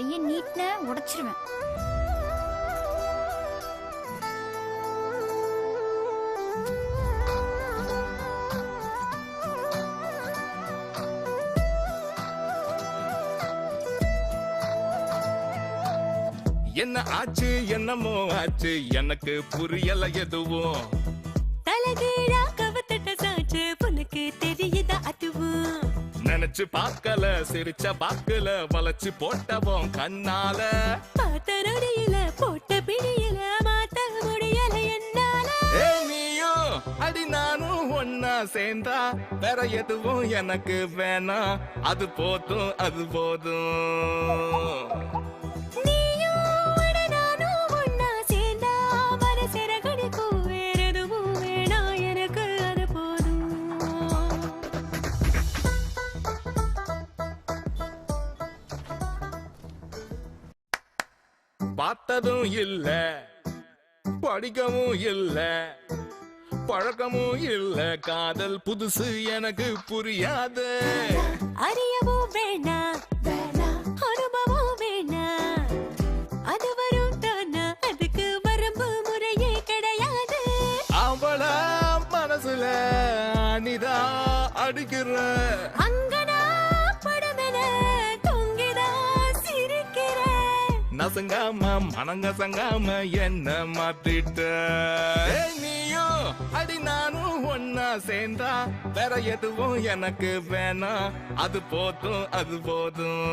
கையை நீட்டின உடைச்சிருவேன். என்ன ஆச்சு என்னமோ ஆச்சு எனக்கு புரியல எதுவும். தலகீழா கவத்தட்ட சாச்சு உனக்கு தெரியுதா அதுவும். நினைச்சு பார்க்கல சிரிச்ச பாக்கல வளைச்சு போட்டவோம் கண்ணால. பார்த்த நொடியில போட்ட பிடியில மாத்த முடியல என்னால. நீயும் அடி நானும் ஒன்னா சேர்ந்தா வேற எதுவும் எனக்கு வேணாம். அது போதும் அது போதும். பார்த்ததும் இல்ல படிக்கவும் இல்ல பழக்கமும் இல்ல காதல் புதுசு எனக்கு புரியாது. அறியவும் வேணா அனுபவம் வேணா அது வரும் தானா அதுக்கு வரம்பு முறையே கிடையாது. அவள மனசுல அனிதா அடிக்கிற நசங்காம மனங்கசங்காம என்ன மாத்திட்ட. நீயும் அடி நானும் ஒன்னா சேர்ந்தா வேற எதுவும் எனக்கு வேணாம். அது போதும் அது போதும்.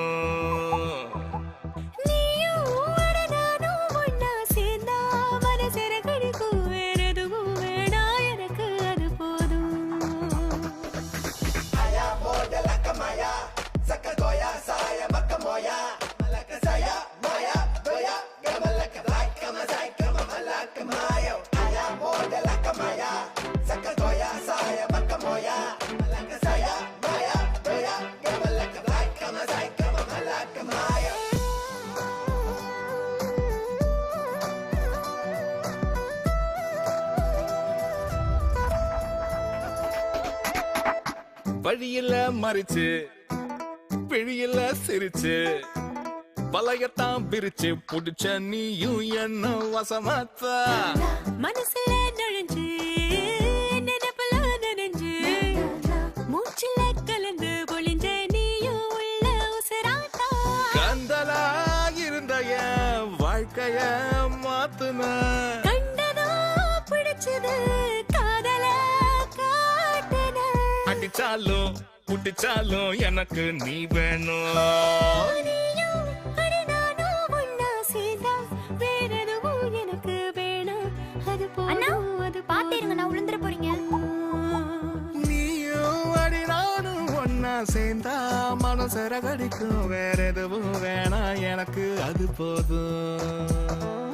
வழியில மறிச்சு பிழியில சிரிச்சு பழையத்தான் பிரிச்சு புடிச்ச நீயும் என்ன வசமாத்த. மனசுல நுழைஞ்சு நினைப்புல நனைஞ்சு மூச்சுல கலந்து பொழிஞ்ச நீயும் உள்ள உசராட்டா. கந்தலா இருந்த வாழ்க்கைய மாத்துன கண்டதோ பிடிச்சது காதல காட்டுன. அடிச்சாலும் புட்டிச்சாலும் எனக்கு நீ வேணும். சேர்ந்தா மனசர கடிக்கும் வேற எதுவும் வேணா எனக்கு அது போதும்.